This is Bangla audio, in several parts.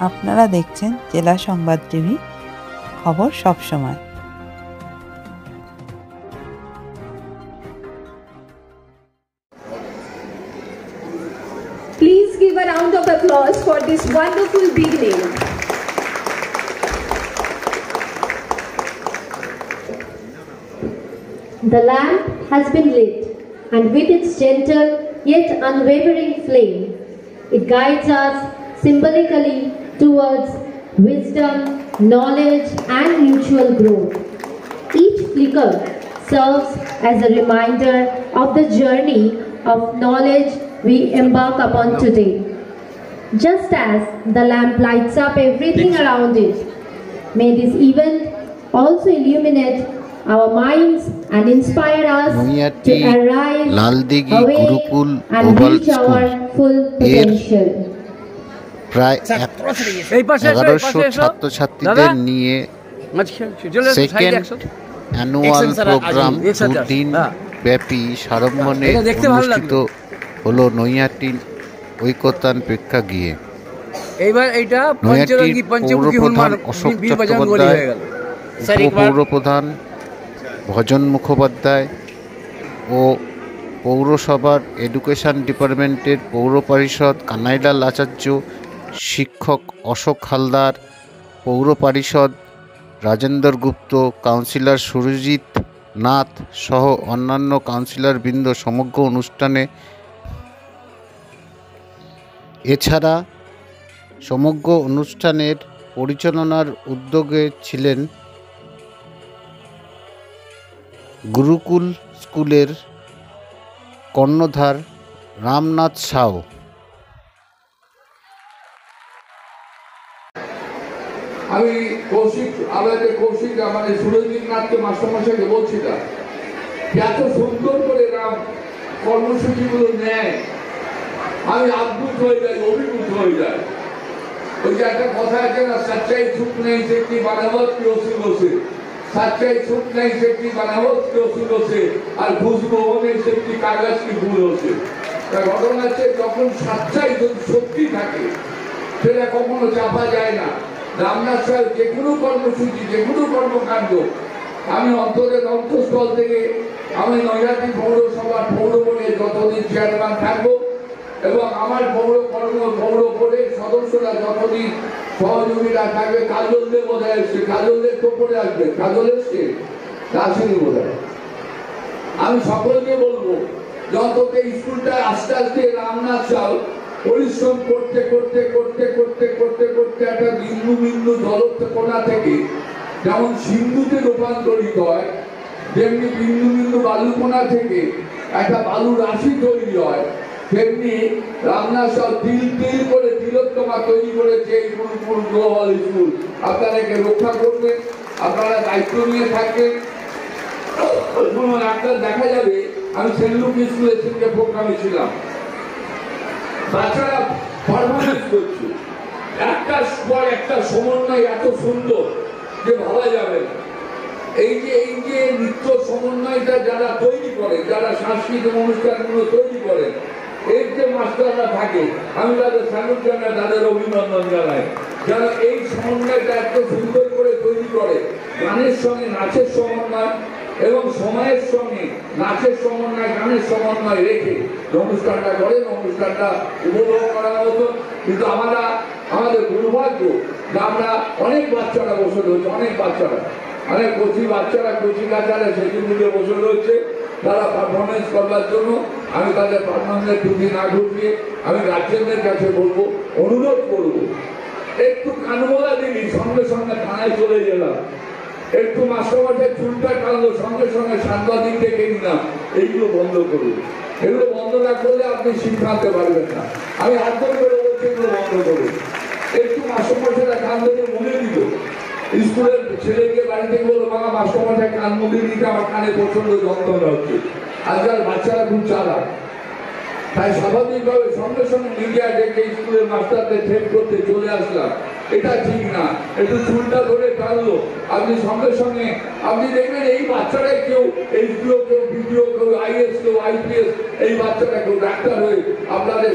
আপনারা দেখছেন জেলা সংবাদ টিভি, খবর সব সময়। Please give a round of applause for this wonderful beginning. The lamp has been lit, and with its gentle yet unwavering flame, it guides us symbolically towards wisdom, knowledge, and mutual growth. Each flicker serves as a reminder of the journey of knowledge we embark upon today. Just as the lamp lights up everything around it, may this event also illuminate our minds and inspire us to arrive, awake, and reach our full potential. প্রায় 1100 ছাত্রছাত্রীদের নিয়ে সেকেন্ড অ্যানুয়াল প্রোগ্রাম দুদিন ব্যাপী সাড়ম্বরে অনুষ্ঠিত হলো নৈহাটি ঐকতান প্রেক্ষাগৃহে। নৈহাটির পৌরপ্রধান অশোক চট্টোপাধ্যায়, উপপৌরপ্রধান ভজন মুখোপাধ্যায় ও পৌরসভার এডুকেশন ডিপার্টমেন্টের পৌর পরিষদ কানাইলাল আচার্য, শিক্ষক অশোক হালদার, পৌর পরিষদ রাজেন্দ্র গুপ্ত, কাউন্সিলর সুরজিৎ নাথ সহ অন্যান্য কাউন্সিলরবৃন্দ সমগ্র অনুষ্ঠানে এছাড়া সমগ্র অনুষ্ঠানের পরিচালনার উদ্যোগে ছিলেন গুরুকুল স্কুলের কর্ণধার রামনাথ সাউ। আমি কৌশিক মানে সুরজিৎ নাথকে মাস্টারমশাইকে বলছিলাম এত সুন্দর করে রাম কর্মসূচিগুলো নেয়, আমি আদ্ভুত হয়ে যাই, অভিভূত হয়ে যাই। ওই যে একটা কথা আছে না, সচ্চাই ছুট নেই সেটি বানাবত কি অসুল সে, সচ্চাই ছুট নেই সেটি বানাবত কি অসুল সে, আর ঘুষ গ্রহণে সেটি কাগজ কি ভুল হচ্ছে। ঘটনা হচ্ছে যখন সচ্চাই যদি সত্যি থাকে সেটা কখনো চাপা যায় না। রামনাথ সাহেব যে কোনো কর্মসূচি, যে কোনো কর্মকাণ্ড আমি অন্তরের অন্তঃস্থল থেকে আমি নৈহাটি পৌরসভার পৌর বোর্ডে যতদিন চেয়ারম্যান থাকবো এবং আমার পৌর বোর্ডের সদস্যরা যতদিন সহযোগীরা থাকবে, কাজলদের বোধ হয় এসছে, কাজলদের তো পড়ে আসবে, কাজল এসছে, আসেনি বোধ হয়। আমি সকলকে বলবো যত স্কুলটা আস্তে আস্তে রামনাথ সাহেব পরিশ্রম করতে করতে করতে করতে করতে করতে একটা বিন্দু বিন্দু জলকণা থেকে যেমন সিন্ধুতে রূপান্তরিত হয়, তেমনি বিন্দু বিন্দু বালুকণা থেকে একটা বালু রাশি তৈরি হয়, তেমনি রামনাথ সাহেব তিল তিল করে তিলোত্তমা তৈরি করেছে এই গুরুকুল গ্লোবাল স্কুল। আপনারা একে রক্ষা করবেন, আপনারা দায়িত্ব নিয়ে থাকবেন। আপনার দেখা যাবে আমি সেন্ট লুক স্কুলের সঙ্গে প্রোগ্রামে ছিলাম, বাচ্চারা পারফরমেন্স করছে, একটার পর একটা সমন্বয় এত সুন্দর যে ভাবা যাবে না। এই যে নৃত্য সমন্বয়টা যারা তৈরি করে, যারা সাংস্কৃতিক অনুষ্ঠানগুলো তৈরি করেন, এর যে মাস্টাররা থাকে, আমি তাদের স্যালুট জানাই, তাদের অভিনন্দন জানাই, যারা এই সমন্বয়টা এত সুন্দর করে তৈরি করে। গানের সঙ্গে নাচের সমন্বয় এবং সময়ের সঙ্গে নাচের সমন্বয়, গানের সমন্বয় রেখে অনুষ্ঠানটা করেন, অনুষ্ঠানটা উপভোগ করার মতো। কিন্তু আমাদের দুর্ভাগ্য যে আমরা অনেক বাচ্চারা বসে রয়েছে, অনেক বাচ্চারা, অনেক কচি বাচ্চারা, কচি কাচারা সেদিন দিকে বসে রয়েছে তারা পারফরমেন্স করবার জন্য। আমি তাদের পারফরমেন্সের টুপি না ঢুকিয়ে আমি গার্জেনদের কাছে বলবো, অনুরোধ করবো, একটু কানমোলা দিলি সঙ্গে সঙ্গে থানায় চলে গেলাম, একটু মাস্টারমশাই চুলটা টানলো সঙ্গে সঙ্গে সাংবাদিক ডেকে নিলাম, এইগুলো বন্ধ করুন। এগুলো বন্ধ না করলে আপনি শিক্ষাতে পারবেন না। আমি হাত ধরে করে বলছি এগুলো বন্ধ করুন। একটু মাস্টারমশাইরা কান ধরে মনে দিল, স্কুলের ছেলেকে বাড়ি থেকে বললো, বাবা মাস্টারমশাই কান মুখে দিতে আমার কানে প্রচন্ড যন্ত্রণা হচ্ছে। আজকাল বাচ্চারা খুব চালাক, তাই স্বাভাবিকভাবে সঙ্গে সঙ্গে মিডিয়া ডেকে স্কুলের মাস্টারদের ট্রেন করতে চলে আসলাম। এটা ঠিক না, একটু চুলটা ধরে টানলো, আপনি সঙ্গে সঙ্গে আপনি দেখবেন এই বাচ্চারাই কেউ এইচডিও, কেউ বিডিও, কেউ আইএস, কেউ আইপিএস, এই বাচ্চারা কেউ ডাক্তার হয়ে আপনাদের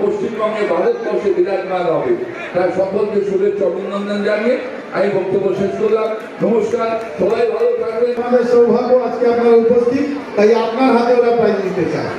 পশ্চিমবঙ্গে ভারতবর্ষে বিরাজমান হবে। তাই সকলকে শুভেচ্ছা অভিনন্দন জানিয়ে আমি বক্তব্য শেষ করলাম। নমস্কার, সবাই ভালো থাকবেন। আমাদের সৌভাগ্য আজকে আপনারা উপস্থিত, তাই আপনার হাতে ওরা প্রাইজ দিতে চায়।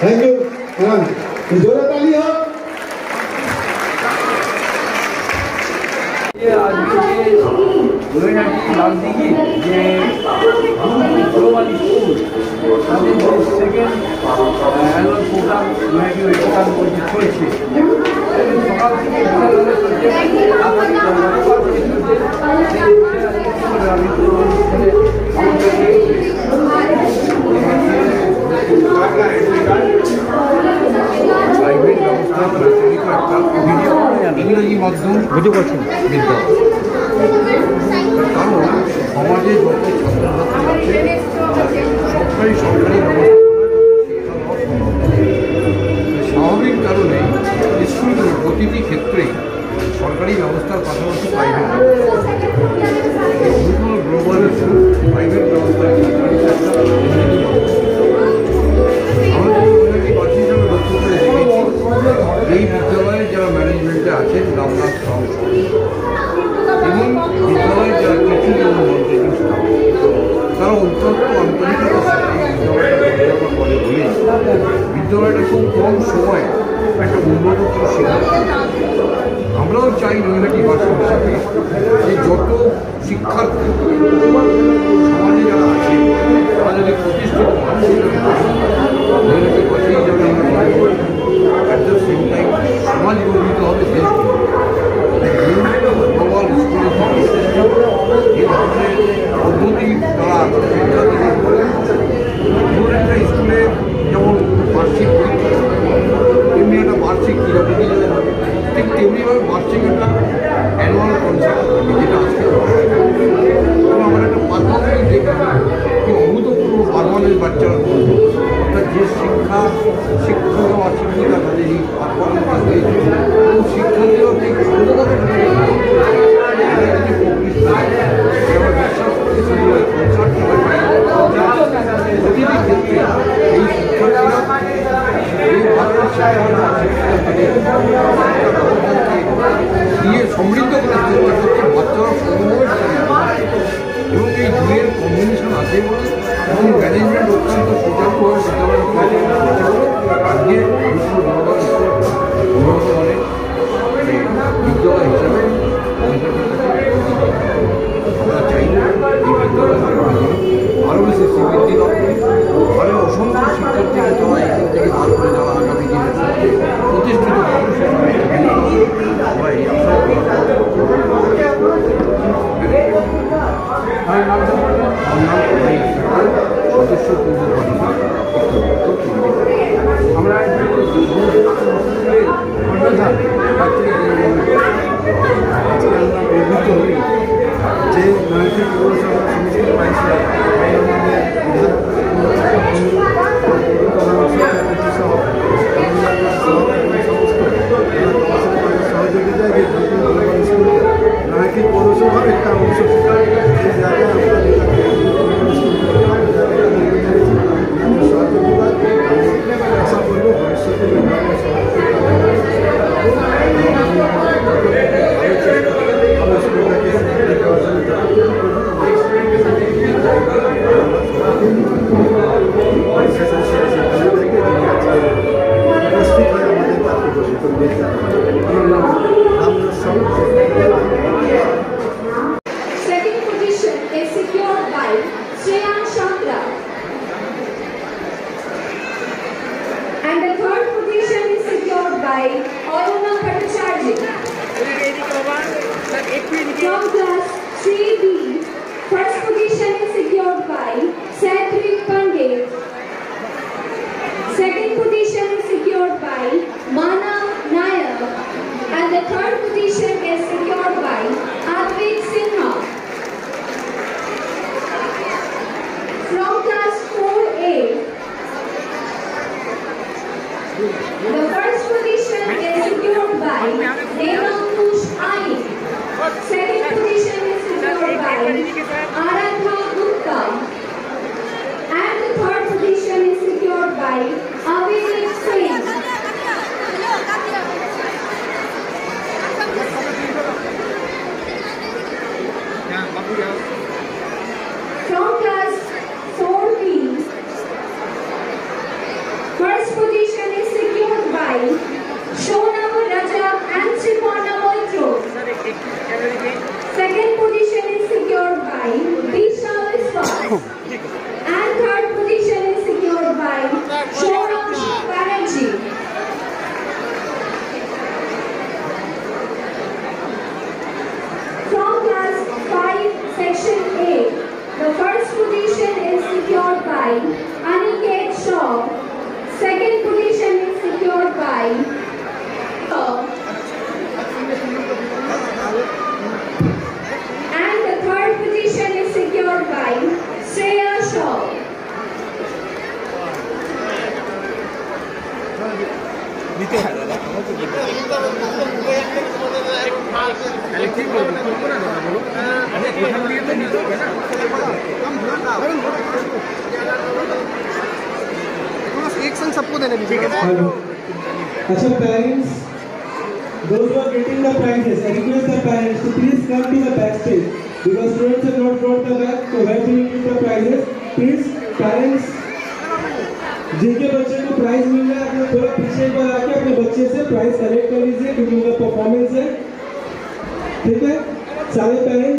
থ্যাংক ইউ, জোরে তালি হোক। লালদিঘি যে গ্লোবাল স্কুল তাদের যে সেকেন্ড অ্যানুয়াল প্রোগ্রাম প্রোগ্রাম করেছে সকাল থেকে প্রাইভেট ব্যবস্থা ইংরেজি মাধ্যম ভিডিও করছেন বিদ্যালয়। কারণ সমাজে যত ছাত্রছাত্রী আছে সরকারি ব্যবস্থা স্বাভাবিক কারণে স্কুলগুলো প্রতিটি ক্ষেত্রেই সরকারি ব্যবস্থার পাশাপাশি প্রাইভেট গ্লোবাল স্কুল প্রাইভেট ব্যবস্থায় এই বিদ্যালয়ে যারা ম্যানেজমেন্টে আছেন রামনাথ সাউ এবং বিদ্যালয়ে যারা কিছু তারা অত্যন্ত আন্তরিকতার সাথে বিদ্যালয়টা করে বলে বিদ্যালয়টা খুব কম সময়ে একটা উন্নততর সিদ্ধান্ত। আমরাও চাই নৈহাটিবাসী হিসাবে যে যত শিক্ষার্থী সমাজে যারা আছে তারা যদি প্রতিষ্ঠিত মানুষ নৈহাটিবাসী যারা at the same time সমাজ গর্বিত হবে, দেশ গ্লোবাল স্কুলের এই ধরনের পদ্ধতি তারা শিক্ষা থেকে ধরুন একটা স্কুলে যেমন বার্ষিক পরীক্ষা তেমনি একটা বার্ষিক ক্রীড়া প্রতিযোগিতা ঠিক তেমনিভাবে বার্ষিক একটা অ্যানুয়াল কনসার্ট যেটা আজকে এবং আমরা একটা পারফরমেন্স দেখলাম কি অভূতপূর্ব পারফরমেন্স বাচ্চারা করবে, অর্থাৎ যে শিক্ষক বা শিক্ষিকা তাদের এই পারফরমেন্স হয়েছে এবং শিক্ষার্থীরাও ঠিক বিশ্বাস করতে সেগুলো কনসার্ট প্রতিটি ক্ষেত্রে এই শিক্ষার্থীরা দিয়ে সমৃদ্ধ করার চেষ্টা করছে, বাচ্চারা সমন্বয় এবং এই দুইয়ের কম্বিনেশন আছে বলে এবং ম্যানেজমেন্ট অত্যন্ত সজাগভাবে আজকে বিশ্ব উন্নত মানের বিদ্যালয় হিসাবে আমরা চাই এই বিদ্যালয় আরও বেশি স্বীকৃতি লাভ করি, আরও অসংখ্য শিক্ষার্থীকে তারা এখান থেকে বার করে যারা আগামী দিনের সাথে প্রতিষ্ঠিত মানুষ আমরা এই আশা সদস্য আমরা যে নৈতিক পৌরসভা সমিতির পাইছে সহযোগিতায় নৈতিক পৌরসভার একটা অংশ সেই জায়গায় সহযোগিতা আশা করবো ভবিষ্যতে Second position is secured by Shreyan Chandra. And the third position is secured by Aruna Bhattacharya. From class 3B, first position is secured by Cedric Pandey. Second position is secured by Mana Nayak. And the third position is secured by Advait Sinha. From class 4A, The first position is secured by Devankush Ayin. Second position is secured by Aradhna Gupta. And the third position is secured by Avinik Singh. From class 4B, first position is secured by Shonav Raja and Sripana Moitro. Second position is secured by Disha Viswas. And third position is secured by Shonav Banerjee. From class 5, section A, the first position is secured by Aniket Shaw. Second position is secured by and the third position is secured by Shreya Shaw. एक संग सबको देने दीजिए। अच्छा parents, those who are getting the prizes, I request the parents to please come to the backstage because students have not brought the bag, so where do we give the prizes? Please parents, जिनके बच्चे को प्राइज मिल रहा है अपने थोड़ा पीछे पर आके अपने बच्चे से प्राइज कलेक्ट कर लीजिए क्योंकि उनका परफॉर्मेंस है, ठीक है? सारे पेरेंट्स